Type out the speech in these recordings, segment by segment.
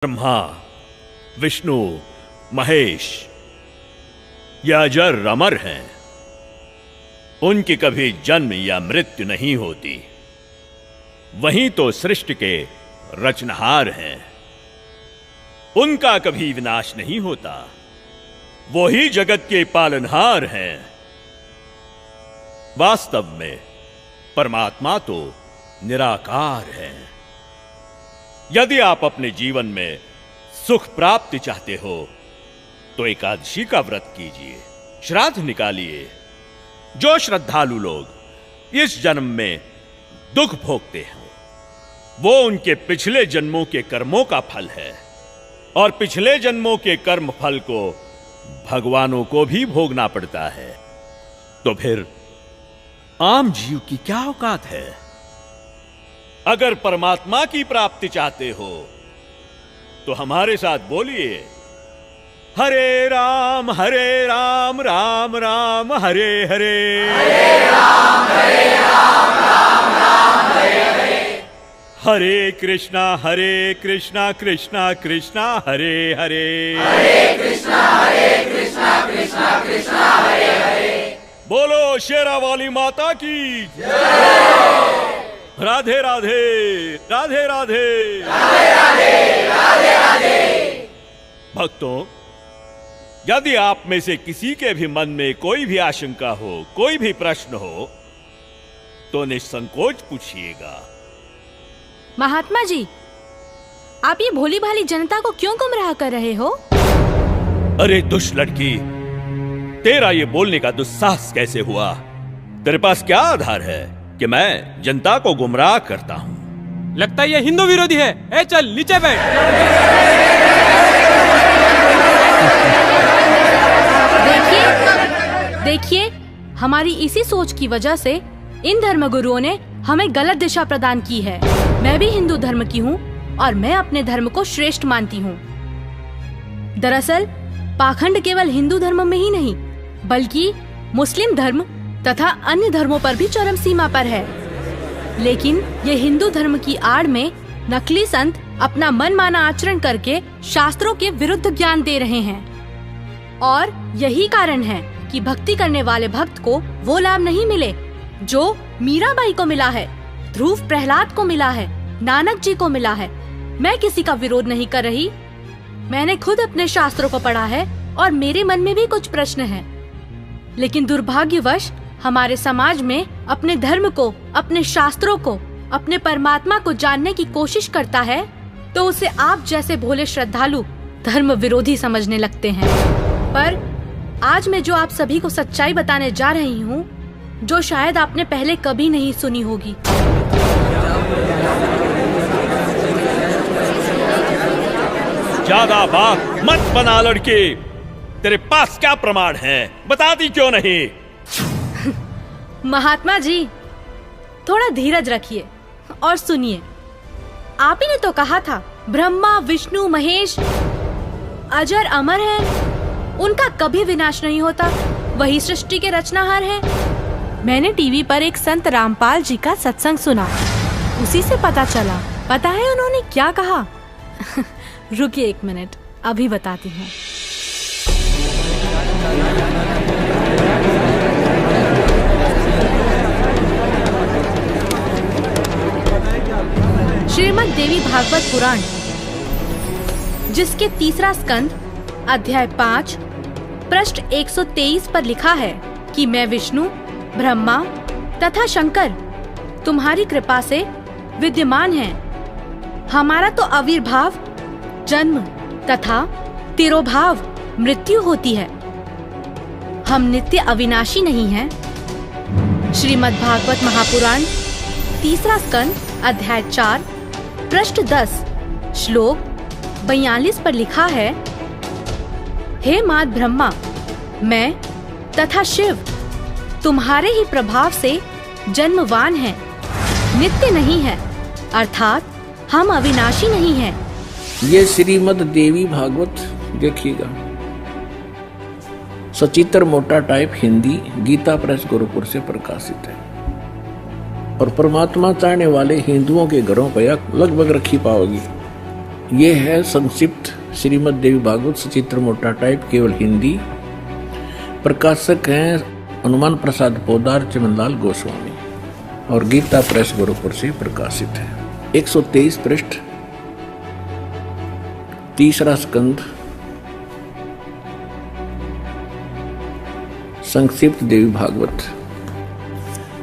ब्रह्मा, विष्णु, महेश ये अजर अमर हैं। उनकी कभी जन्म या मृत्यु नहीं होती। वही तो सृष्टि के रचनहार हैं। उनका कभी विनाश नहीं होता। वो ही जगत के पालनहार हैं। वास्तव में परमात्मा तो निराकार है। यदि आप अपने जीवन में सुख प्राप्ति चाहते हो तो एकादशी का व्रत कीजिए, श्राद्ध निकालिए। जो श्रद्धालु लोग इस जन्म में दुख भोगते हैं वो उनके पिछले जन्मों के कर्मों का फल है, और पिछले जन्मों के कर्म फल को भगवानों को भी भोगना पड़ता है। तो फिर आम जीव की क्या औकात है? अगर परमात्मा की प्राप्ति चाहते हो तो हमारे साथ बोलिए, हरे राम राम राम हरे हरे, हरे राम राम राम हरे हरे, हरे कृष्णा कृष्णा कृष्णा हरे हरे, हरे कृष्णा कृष्णा कृष्णा हरे हरे। बोलो शेरा वाली माता की राधे राधे राधे राधे राधे राधे राधे राधे। भक्तों, यदि आप में से किसी के भी मन में कोई भी आशंका हो, कोई भी प्रश्न हो तो निसंकोच पूछिएगा। महात्मा जी, आप ये भोली भाली जनता को क्यों गुमराह कर रहे हो? अरे दुष्ट लड़की, तेरा ये बोलने का दुस्साहस कैसे हुआ? तेरे पास क्या आधार है कि मैं जनता को गुमराह करता हूँ? लगता है ये हिंदू विरोधी है। ए चल नीचे बैठ। देखिए, हमारी इसी सोच की वजह से इन धर्मगुरुओं ने हमें गलत दिशा प्रदान की है। मैं भी हिंदू धर्म की हूँ और मैं अपने धर्म को श्रेष्ठ मानती हूँ। दरअसल पाखंड केवल हिंदू धर्म में ही नहीं बल्कि मुस्लिम धर्म तथा अन्य धर्मों पर भी चरम सीमा पर है। लेकिन ये हिंदू धर्म की आड़ में नकली संत अपना मनमाना आचरण करके शास्त्रों के विरुद्ध ज्ञान दे रहे हैं, और यही कारण है कि भक्ति करने वाले भक्त को वो लाभ नहीं मिले जो मीराबाई को मिला है, ध्रुव प्रहलाद को मिला है, नानक जी को मिला है। मैं किसी का विरोध नहीं कर रही। मैंने खुद अपने शास्त्रों को पढ़ा है और मेरे मन में भी कुछ प्रश्न हैं। लेकिन दुर्भाग्यवश हमारे समाज में अपने धर्म को, अपने शास्त्रों को, अपने परमात्मा को जानने की कोशिश करता है तो उसे आप जैसे भोले श्रद्धालु धर्म विरोधी समझने लगते हैं। पर आज मैं जो आप सभी को सच्चाई बताने जा रही हूँ, जो शायद आपने पहले कभी नहीं सुनी होगी। ज्यादा बात मत बना लड़के। तेरे पास क्या प्रमाण है? बताती क्यों नहीं? महात्मा जी, थोड़ा धीरज रखिए और सुनिए। आप ही ने तो कहा था ब्रह्मा, विष्णु, महेश अजर अमर हैं, उनका कभी विनाश नहीं होता, वही सृष्टि के रचनाहार हैं। मैंने टीवी पर एक संत रामपाल जी का सत्संग सुना, उसी से पता चला। पता है उन्होंने क्या कहा? रुकिए एक मिनट, अभी बताती हूँ। श्रीमद् देवी भागवत पुराण, जिसके तीसरा स्कंद अध्याय 5 पृष्ठ 123 पर लिखा है कि मैं विष्णु, ब्रह्मा तथा शंकर तुम्हारी कृपा से विद्यमान हैं। हमारा तो आविर्भाव, जन्म तथा तिरोभाव मृत्यु होती है। हम नित्य अविनाशी नहीं हैं। श्रीमद् भागवत महापुराण तीसरा स्कंद अध्याय 4 पृष्ठ 10 श्लोक 42 पर लिखा है, हे मात ब्रह्मा, मैं तथा शिव तुम्हारे ही प्रभाव से जन्मवान हैं, नित्य नहीं है, अर्थात हम अविनाशी नहीं हैं। ये श्रीमद् देवी भागवत देखिएगा, सचित्र मोटा टाइप हिंदी, गीता प्रेस गोरखपुर से प्रकाशित है। और परमात्मा चाहने वाले हिंदुओं के घरों पर लगभग रखी पाओगी। ये है संक्षिप्त श्रीमद् देवी भागवत सचित्र मोटा टाइप, केवल हिंदी। प्रकाशक हैं हनुमान प्रसाद पोदार, चमनलाल गोस्वामी, और गीता प्रेस गोरखपुर से प्रकाशित है। 123 पृष्ठ, तीसरा स्कंद, संक्षिप्त देवी भागवत।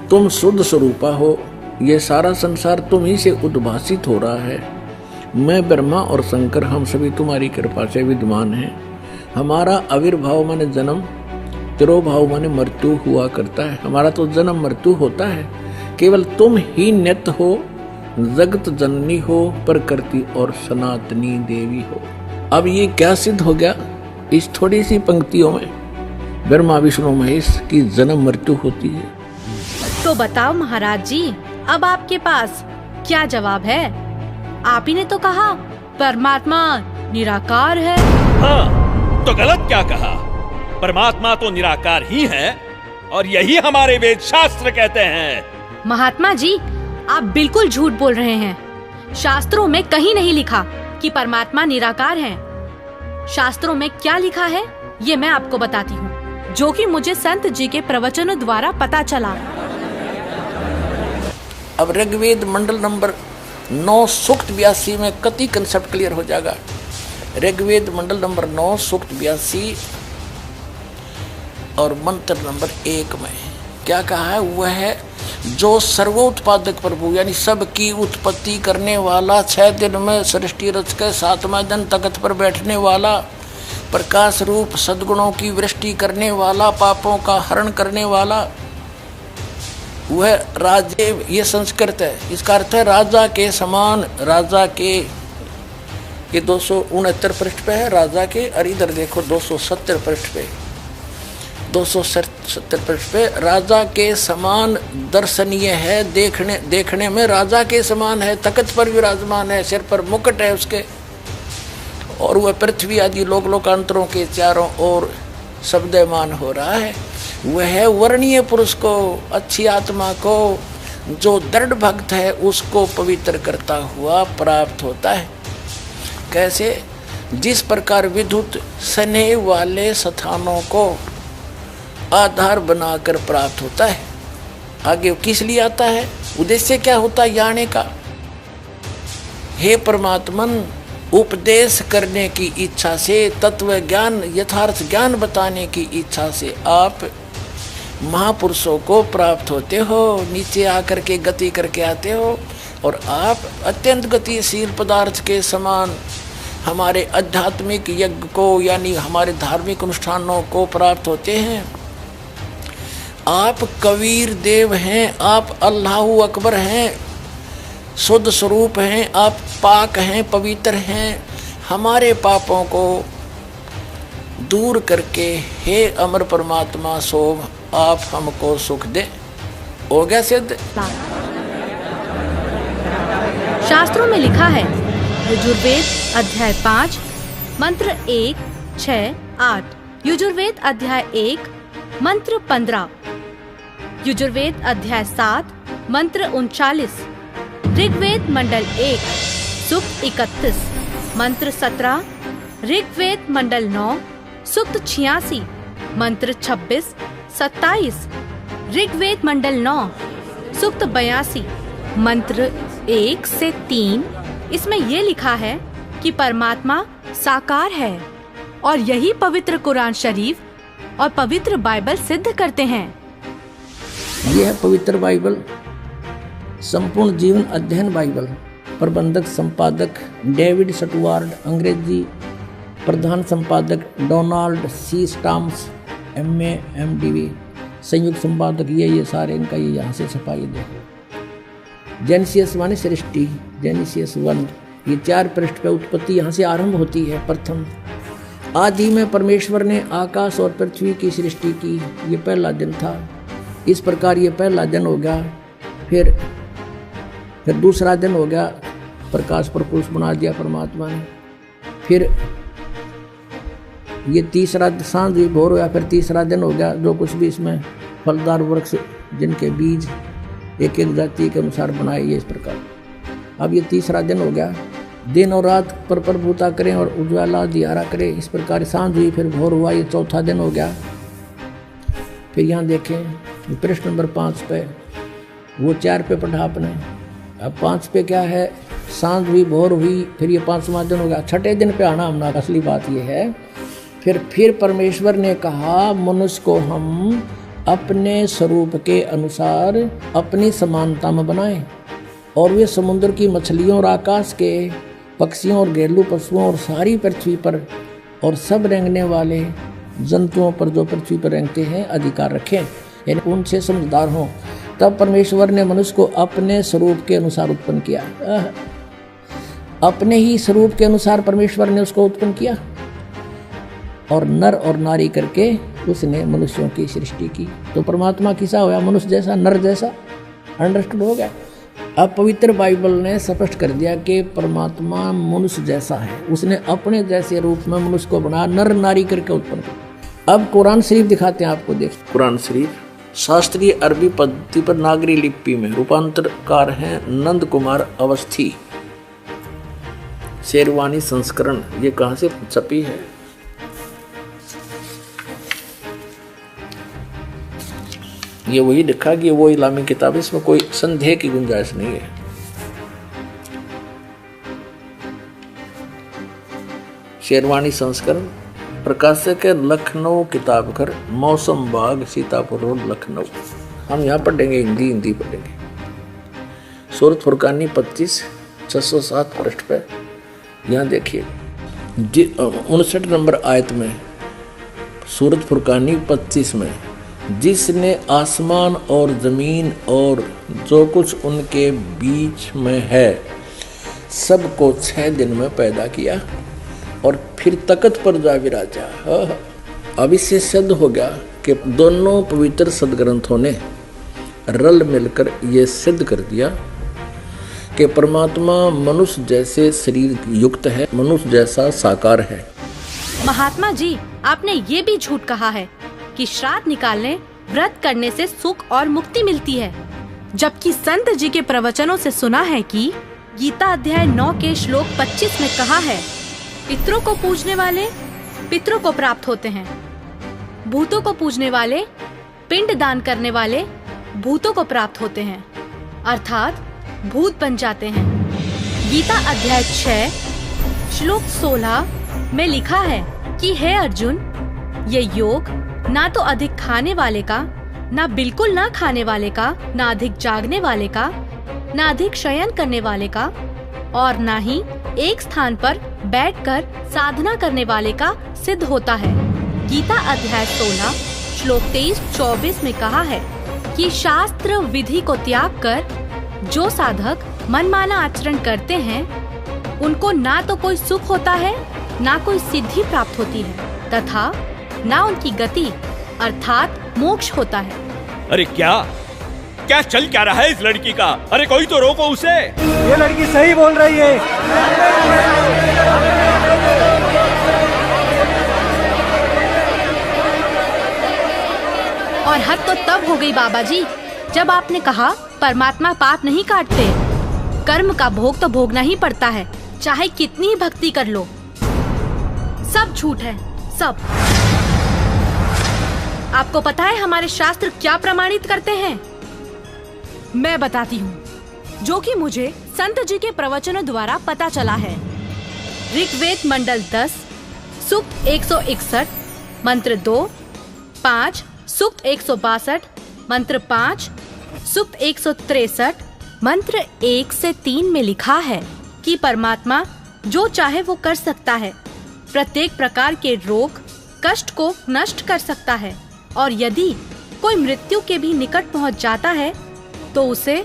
तुम शुद्ध स्वरूपा हो, ये सारा संसार तुम ही से उद्भासित हो रहा है। मैं ब्रह्मा और शंकर हम सभी तुम्हारी कृपा से विद्यमान हैं। हमारा आविर्भाव माने जन्म, तिरोभाव माने मृत्यु हुआ करता है। हमारा तो जन्म मृत्यु होता है, केवल तुम ही नित्य हो, जगत जननी हो, प्रकृति और सनातनी देवी हो। अब ये क्या सिद्ध हो गया इस थोड़ी सी पंक्तियों में? ब्रह्मा विष्णु महेश की जन्म मृत्यु होती है। तो बताओ महाराज जी, अब आपके पास क्या जवाब है? आप ही ने तो कहा परमात्मा निराकार है। हाँ, तो गलत क्या कहा? परमात्मा तो निराकार ही है, और यही हमारे वेद शास्त्र कहते हैं। महात्मा जी, आप बिल्कुल झूठ बोल रहे हैं। शास्त्रों में कहीं नहीं लिखा कि परमात्मा निराकार है। शास्त्रों में क्या लिखा है ये मैं आपको बताती हूँ, जो कि मुझे संत जी के प्रवचनों द्वारा पता चला। अब ऋग्वेद मंडल नंबर 9 सूक्त 82 में कति कंसेप्ट क्लियर हो जाएगा। ऋग्वेद मंडल नंबर 9 सूक्त 82 और मंत्र नंबर 1 में क्या कहा है? वह है जो सर्वोत्पादक प्रभु यानी सबकी उत्पत्ति करने वाला, 6 दिन में सृष्टि रच के 7वां दिन तख्त पर बैठने वाला, प्रकाश रूप सद्गुणों की वृष्टि करने वाला, पापों का हरण करने वाला, वह राजे, ये संस्कृत है, इसका अर्थ है राजा के समान। राजा के, ये 269 पृष्ठ पे है राजा के, और इधर देखो 270 पृष्ठ पे, 270 पृष्ठ पे राजा के समान दर्शनीय है। देखने में राजा के समान है, तख्त पर विराजमान है, सिर पर मुकुट है उसके, और वह पृथ्वी आदि लोकांतरों के चारों ओर शब्दमान हो रहा है। वह वर्णीय पुरुष को, अच्छी आत्मा को, जो दृढ़ भक्त है उसको पवित्र करता हुआ प्राप्त होता है। कैसे? जिस प्रकार विद्युत स्नेह वाले स्थानों को आधार बनाकर प्राप्त होता है। आगे किस लिए आता है? उद्देश्य क्या होता है आने का? हे परमात्मन, उपदेश करने की इच्छा से, तत्व ज्ञान, यथार्थ ज्ञान बताने की इच्छा से आप महापुरुषों को प्राप्त होते हो, नीचे आकर के गति करके आते हो, और आप अत्यंत गतिशील पदार्थ के समान हमारे आध्यात्मिक यज्ञ को यानी हमारे धार्मिक अनुष्ठानों को प्राप्त होते हैं। आप कबीर देव हैं, आप अल्लाहु अकबर हैं, शुद्ध स्वरूप हैं, आप पाक हैं, पवित्र हैं। हमारे पापों को दूर करके हे अमर परमात्मा सोम आप हमको सुख दे। हो गया सिद्ध। शास्त्रों में लिखा है, यजुर्वेद अध्याय 5 मंत्र 1, 6, 8, यजुर्वेद अध्याय 1 मंत्र 15, यजुर्वेद अध्याय 7 मंत्र 39, ऋग्वेद मंडल 1 सूक्त 31 मंत्र 17, ऋग्वेद मंडल 9 सूक्त 86 मंत्र 26, 27, ऋग्वेद मंडल 9 सूक्त 82 मंत्र 1 से 3। इसमें ये लिखा है कि परमात्मा साकार है, और यही पवित्र कुरान शरीफ और पवित्र बाइबल सिद्ध करते हैं। यह है पवित्र बाइबल, संपूर्ण जीवन अध्ययन बाइबल। प्रबंधक संपादक डेविड स्टुअर्ट, अंग्रेजी प्रधान संपादक Donald C Stamms, MA MDV, संयुक्त संपादक ये सारे इनका ये यहाँ से छपाई देखो। जेनेसिस माने सृष्टि, जेनेसिस 1, ये 4 पृष्ठ पे उत्पत्ति यहाँ से आरंभ होती है। प्रथम आदि में परमेश्वर ने आकाश और पृथ्वी की सृष्टि की, ये पहला दिन था। इस प्रकार ये पहला दिन हो गया। फिर दूसरा दिन हो गया, प्रकाश पर पुरुष बना दिया परमात्मा ने। फिर ये तीसरा सांझ भोर हो गया, फिर तीसरा दिन हो गया। जो कुछ भी इसमें फलदार वृक्ष जिनके बीज एक एक जाति के अनुसार बनाए, ये इस प्रकार। अब ये तीसरा दिन हो गया। दिन और रात पर प्रभुता करें और उज्ज्वला दियारा करें। इस प्रकार सांझ हुई, फिर भोर हुआ, ये चौथा दिन हो गया। फिर यहाँ देखें प्रश्न नंबर 5 पे, वो 4 पे पढ़ा आपने, अब 5 पे क्या है, सांझ हुई भोर हुई, फिर ये 5वां दिन हो गया। छठे दिन पे आना हमने, असली बात ये है। फिर परमेश्वर ने कहा मनुष्य को हम अपने स्वरूप के अनुसार अपनी समानता में बनाएं, और वे समुद्र की मछलियों और आकाश के पक्षियों और घरेलू पशुओं और सारी पृथ्वी पर और सब रेंगने वाले जंतुओं पर जो पृथ्वी पर रेंगते हैं अधिकार रखें, यानी उनसे समझदार हों। तब परमेश्वर ने मनुष्य को अपने स्वरूप के अनुसार उत्पन्न किया। अपने ही स्वरूप के अनुसार परमेश्वर ने उसको उत्पन्न किया, और नर और नारी करके उसने मनुष्यों की सृष्टि की। तो परमात्मा किसा होया, मनुष्य जैसा, नर जैसा। अंडरस्टूड हो गया। अब पवित्र बाइबल ने स्पष्ट कर दिया कि परमात्मा मनुष्य जैसा है, उसने अपने जैसे रूप में मनुष्य को बनाया, नर नारी करके उत्पन्न किया। अब कुरान शरीफ दिखाते हैं आपको, देख कुरान शरीफ शास्त्रीय अरबी पद्धति पर नागरी लिपि में रूपांतरकार हैं नंद कुमार अवस्थी, शेरवानी संस्करण। ये कहाँ से छपी है? ये वही लिखा कि वो इस्लामी किताब, इसमें कोई संदेह की गुंजाइश नहीं है। शेरवानी संस्करण, प्रकाशक है लखनऊ किताब घर, मौसम बाग, सीतापुर रोड, लखनऊ। हम यहाँ पढ़ेंगे, हिंदी पढ़ेंगे। सूरत फुरकानी 25 607 पृष्ठ पे यहाँ देखिए 59 नंबर आयत में, सूरत फुरकानी 25 में, जिसने आसमान और जमीन और जो कुछ उनके बीच में है सबको 6 दिन में पैदा किया और फिर तख्त पर जा विराजा। अब इससे सिद्ध हो गया कि दोनों पवित्र सदग्रंथों ने रल मिलकर ये सिद्ध कर दिया कि परमात्मा मनुष्य जैसे शरीर युक्त है, मनुष्य जैसा साकार है। महात्मा जी, आपने ये भी झूठ कहा है कि श्राद्ध निकालने, व्रत करने से सुख और मुक्ति मिलती है, जबकि संत जी के प्रवचनों से सुना है कि गीता अध्याय 9 के श्लोक 25 में कहा है, पितरों को पूजने वाले पितरों को प्राप्त होते हैं, भूतों को पूजने वाले, पिंड दान करने वाले भूतों को प्राप्त होते हैं, अर्थात भूत बन जाते हैं। गीता अध्याय 6 श्लोक 16 में लिखा है कि हे अर्जुन, ये योग ना तो अधिक खाने वाले का, ना बिल्कुल ना खाने वाले का, ना अधिक जागने वाले का, ना अधिक शयन करने वाले का, और ना ही एक स्थान पर बैठकर साधना करने वाले का सिद्ध होता है। गीता अध्याय 16 श्लोक 23-24 में कहा है कि शास्त्र विधि को त्याग कर जो साधक मनमाना आचरण करते हैं, उनको ना तो कोई सुख होता है, ना कोई सिद्धि प्राप्त होती है, तथा ना उनकी गति अर्थात मोक्ष होता है। अरे क्या चल क्या रहा है इस लड़की का? अरे कोई तो रोको उसे। ये लड़की सही बोल रही है। और हद तो तब हो गई बाबा जी, जब आपने कहा परमात्मा पाप नहीं काटते, कर्म का भोग तो भोगना ही पड़ता है, चाहे कितनी ही भक्ति कर लो। सब झूठ है, सब। आपको पता है हमारे शास्त्र क्या प्रमाणित करते हैं? मैं बताती हूँ, जो कि मुझे संत जी के प्रवचनों द्वारा पता चला है। ऋग्वेद मंडल 10 सूक्त 161 मंत्र 2, 5 सूक्त 162 मंत्र 5, सूक्त 163 मंत्र 1 से 3 में लिखा है कि परमात्मा जो चाहे वो कर सकता है, प्रत्येक प्रकार के रोग कष्ट को नष्ट कर सकता है, और यदि कोई मृत्यु के भी निकट पहुंच जाता है तो उसे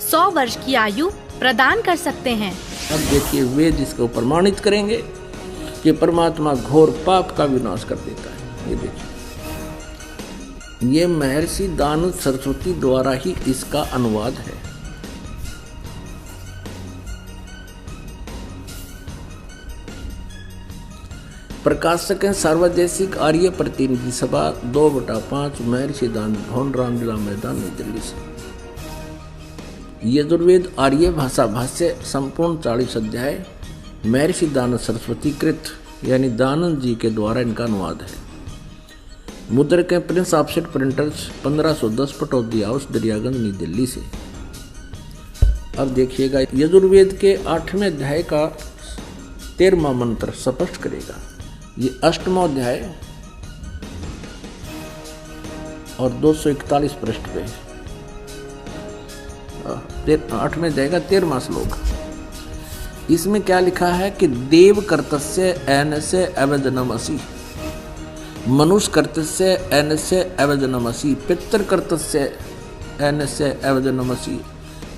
100 वर्ष की आयु प्रदान कर सकते हैं। अब देखिए वेद इसको प्रमाणित करेंगे कि परमात्मा घोर पाप का विनाश कर देता है। ये देखिए, ये महर्षि दानु सरस्वती द्वारा ही इसका अनुवाद है। प्रकाशक हैं सर्वदेशिक आर्य प्रतिनिधि सभा 2/5 महर्षि दान भवन रामलीला मैदान नई दिल्ली से। यजुर्वेद आर्य भाषा भाष्य संपूर्ण 40 अध्याय महर्षि दानंद सरस्वती कृत यानी दानंद जी के द्वारा इनका अनुवाद है। मुद्रक है Prince offset printers 1510 Pataudi house Daryaganj नई दिल्ली से। अब देखिएगा यजुर्वेद के 8वें अध्याय का 13वां मंत्र स्पष्ट करेगा। ये 8वां अध्याय और 241 पृष्ठ पे 8वें अध्याय का 13वां श्लोक। इसमें क्या लिखा है कि देव कर्तस्य एनस्य अवजनमसि, मनुष्य कर्तस्य एनस्य अवजनमसि, पितृ कर्तस्य एनस्य अवजनमसि,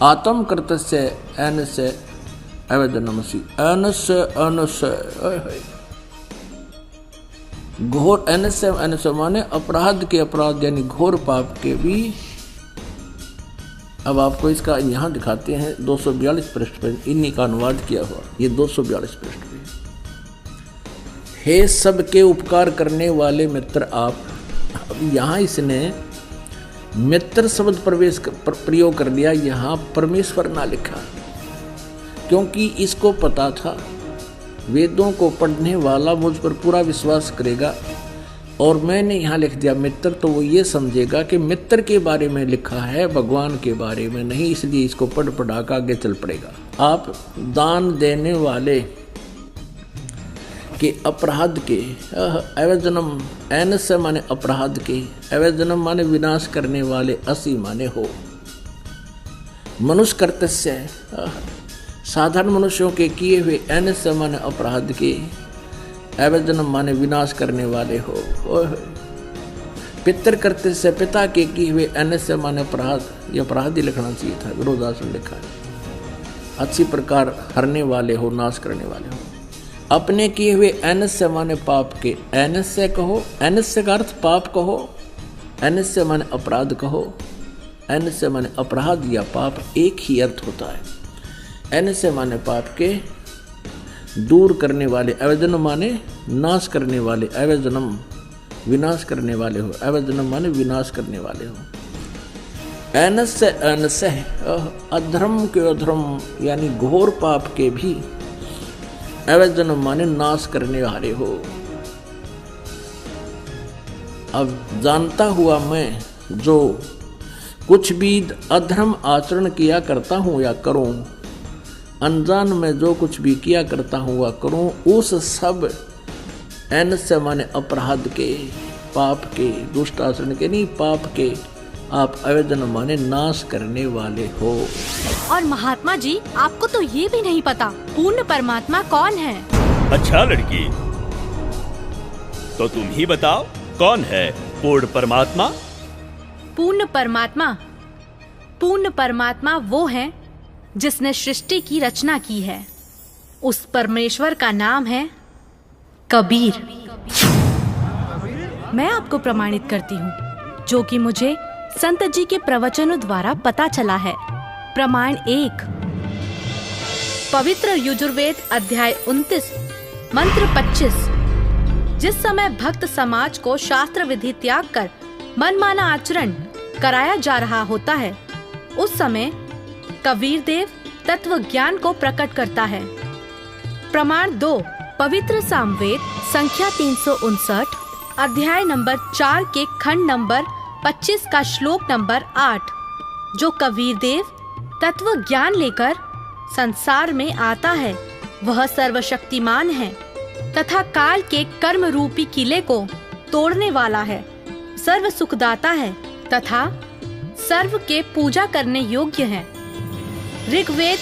आत्म कर्तस्य एनस्य अवजनमसि। एनस्य एनस्य घोर एनस्य एनस्य माने अपराध के अपराध यानी घोर पाप के भी। अब आपको इसका यहाँ दिखाते हैं 242 पृष्ठ पर इन्हीं का अनुवाद किया हुआ। ये 242 पृष्ठ पे। हे सबके उपकार करने वाले मित्र आप। अब यहाँ इसने मित्र शब्द प्रयोग कर दिया, यहाँ परमेश्वर ना लिखा, क्योंकि इसको पता था वेदों को पढ़ने वाला मुझ पर पूरा विश्वास करेगा, और मैंने यहाँ लिख दिया मित्र, तो वो ये समझेगा कि मित्र के बारे में लिखा है, भगवान के बारे में नहीं, इसलिए इसको पढ़ पढ़ा कर आगे चल पड़ेगा। आप दान देने वाले के अपराध के अवजनम, एनस्य माने अपराध के, अवजनम माने विनाश करने वाले, असी माने हो, मनुष्य कर्तस्य साधारण मनुष्यों के किए हुए, एनस्य माने अपराध के, अवजनम माने विनाश करने वाले हो। पितृ कर्तस्य पिता के किए हुए, एनस्य माने अपराध, ये अपराध ही लिखना चाहिए था, विरोधासन लिखा है। अच्छी प्रकार हरने वाले हो, नाश करने वाले हो। अपने किए हुए, एनस्य माने पाप के, एनस्य कहो, एनस्य का अर्थ पाप कहो, एनस्य माने अपराध कहो, एनस्य माने अपराध या पाप एक ही अर्थ होता है। एनस्य माने पाप के दूर करने वाले, अवजनम माने नाश करने वाले, अवजनम विनाश करने वाले हो, अवजनम माने विनाश करने वाले हो। एनस्य एनस्य अधर्म के अधर्म यानी घोर पाप के भी, अवजनम माने नाश करने वाले हो। अब जानता हुआ मैं जो कुछ भी अधर्म आचरण किया करता हूँ या करूँ, अनजान में जो कुछ भी किया करता हूँ वह करूँ, उस सब एनस्य माने अपराध के, पाप के, दुष्ट आचरण के नहीं, पाप के आप अवजन माने नाश करने वाले हो। और महात्मा जी, आपको तो ये भी नहीं पता पूर्ण परमात्मा कौन है। अच्छा लड़की, तो तुम ही बताओ कौन है पूर्ण परमात्मा? पूर्ण परमात्मा, पूर्ण परमात्मा वो है जिसने सृष्टि की रचना की है। उस परमेश्वर का नाम है कबीर। मैं आपको प्रमाणित करती हूँ, जो कि मुझे संत जी के प्रवचनों द्वारा पता चला है। प्रमाण 1, पवित्र यजुर्वेद अध्याय 29 मंत्र 25। जिस समय भक्त समाज को शास्त्र विधि त्याग कर मनमाना आचरण कराया जा रहा होता है, उस समय कबीर देव तत्व ज्ञान को प्रकट करता है। प्रमाण 2, पवित्र सामवेद संख्या 359 अध्याय नंबर 4 के खंड नंबर 25 का श्लोक नंबर 8, जो कबीर देव तत्व ज्ञान लेकर संसार में आता है, वह सर्वशक्तिमान है तथा काल के कर्म रूपी किले को तोड़ने वाला है, सर्व सुखदाता है तथा सर्व के पूजा करने योग्य है। ऋग्वेद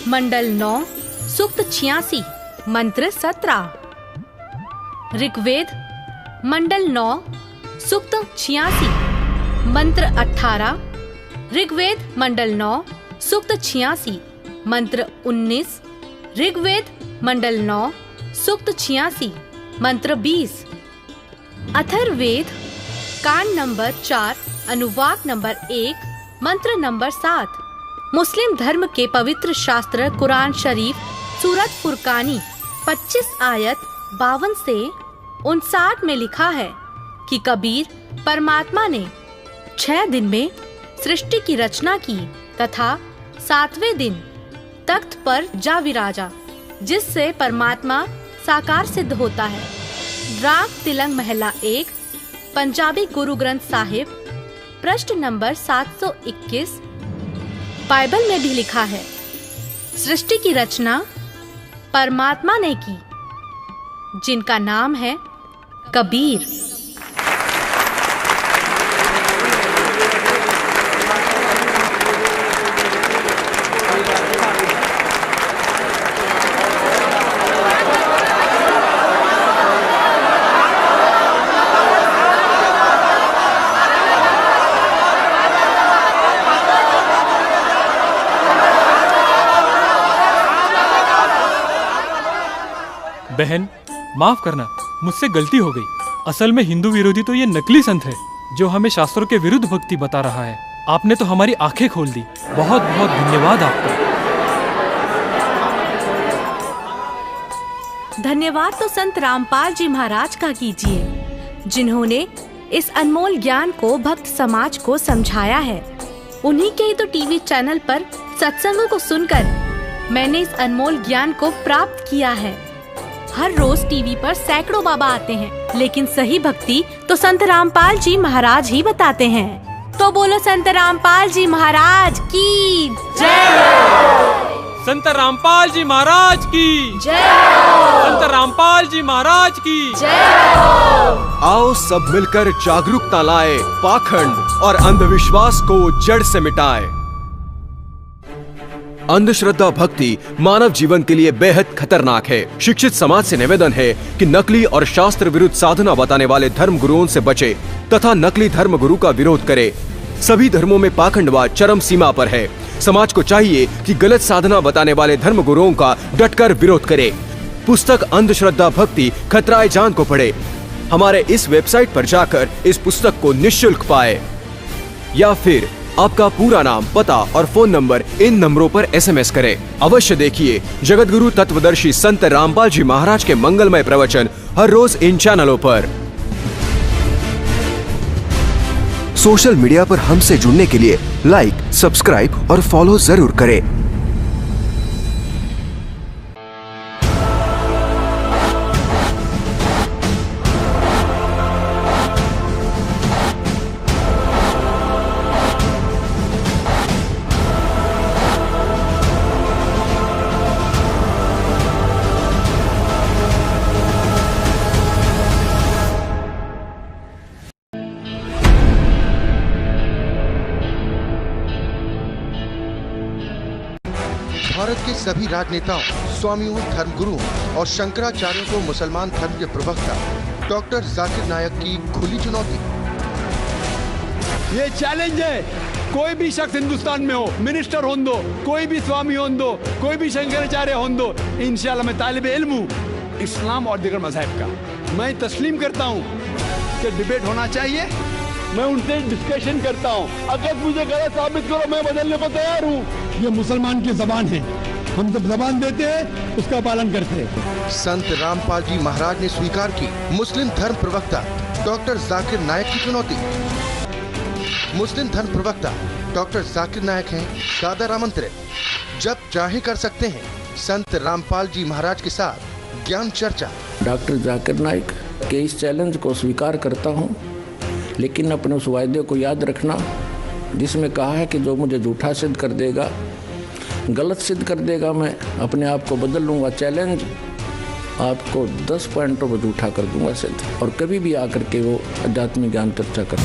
मंडल 9 सूक्त 86 मंत्र 17। ऋग्वेद मंडल 9 सूक्त 86 मंत्र 18। ऋग्वेद मंडल 9 सूक्त 86 मंत्र 19। ऋग्वेद मंडल 9 सूक्त 86 मंत्र 20। अथर्ववेद कांड नंबर 4 अनुवाक नंबर 1 मंत्र नंबर 7। मुस्लिम धर्म के पवित्र शास्त्र कुरान शरीफ सूरत फुरकानी 25 आयत 52 से 59 में लिखा है कि कबीर परमात्मा ने 6 दिन में सृष्टि की रचना की तथा 7वें दिन तख्त पर जा विराजा। जिससे परमात्मा साकार सिद्ध होता है। राग तिलंग महला 1, पंजाबी गुरु ग्रंथ साहिब, पृष्ठ नंबर 721। बाइबल में भी लिखा है, सृष्टि की रचना परमात्मा ने की, जिनका नाम है कबीर। बहन, माफ करना, मुझसे गलती हो गई। असल में हिंदू विरोधी तो ये नकली संत है जो हमें शास्त्रों के विरुद्ध भक्ति बता रहा है। आपने तो हमारी आंखें खोल दी। बहुत बहुत धन्यवाद आपका। धन्यवाद तो संत रामपाल जी महाराज का कीजिए, जिन्होंने इस अनमोल ज्ञान को भक्त समाज को समझाया है। उन्हीं के ही तो टीवी चैनल पर सत्संगों को सुनकर मैंने इस अनमोल ज्ञान को प्राप्त किया है। हर रोज टीवी पर सैकड़ों बाबा आते हैं, लेकिन सही भक्ति तो संत रामपाल जी महाराज ही बताते हैं। तो बोलो संत रामपाल जी महाराज की जय। संत रामपाल जी महाराज की जय। संत रामपाल जी महाराज की जय। आओ सब मिलकर जागरूकता लाए, पाखंड और अंधविश्वास को जड़ से मिटाए। अंधश्रद्धा भक्ति मानव जीवन के लिए बेहद खतरनाक है। शिक्षित समाज से निवेदन है कि नकली और शास्त्र विरुद्ध साधना बताने वाले धर्म गुरुओं से बचे तथा नकली धर्म गुरु का विरोध करे। सभी धर्मों में पाखंडवाद चरम सीमा पर है। समाज को चाहिए कि गलत साधना बताने वाले धर्म गुरुओं का डटकर विरोध करे। पुस्तक अंधश्रद्धा भक्ति खतराए जान को पढ़े। हमारे इस वेबसाइट पर जाकर इस पुस्तक को निःशुल्क पाए, या फिर आपका पूरा नाम, पता और फोन नंबर इन नंबरों पर SMS करें। अवश्य देखिए जगत गुरु तत्वदर्शी संत रामपाल जी महाराज के मंगलमय प्रवचन हर रोज इन चैनलों पर। सोशल मीडिया पर हमसे जुड़ने के लिए लाइक, सब्सक्राइब और फॉलो जरूर करें। भारत के सभी राजनेताओं, स्वामियों, धर्मगुरुओं और शंकराचार्यों को मुसलमान धर्म के प्रवक्ता डॉक्टर जाकिर नायक की खुली चुनौती। ये चैलेंज है, कोई भी शख्स हिंदुस्तान में हो, मिनिस्टर हों दो, कोई भी स्वामी हों दो, कोई भी शंकराचार्य हों दो, इंशाल्लाह मैं तालिब इल्म हूँ इस्लाम और दीगर मज़हब का। मैं तस्लीम करता हूँ कि डिबेट होना चाहिए। मैं उनसे डिस्कशन करता हूँ, अगर मुझे गलत साबित करो मैं बदलने को तैयार हूँ। ये मुसलमान की जबान है, हम जब जबान देते हैं उसका पालन करते हैं। संत रामपाल जी महाराज ने स्वीकार की मुस्लिम धर्म प्रवक्ता डॉक्टर जाकिर नायक की चुनौती। मुस्लिम धर्म प्रवक्ता डॉक्टर जाकिर नायक हैं दादा आमंत्रित, जब चाहे कर सकते हैं संत रामपाल जी महाराज के साथ ज्ञान चर्चा। डॉक्टर जाकिर नायक के इस चैलेंज को स्वीकार करता हूँ, लेकिन अपने उस वायदे को याद रखना जिसमें कहा है कि जो मुझे झूठा सिद्ध कर देगा, गलत सिद्ध कर देगा, मैं अपने आप को बदल लूँगा। चैलेंज, आपको 10 पॉइंटों पर झूठा कर दूंगा सिद्ध, और कभी भी आकर के वो अध्यात्मिक ज्ञान चर्चा कर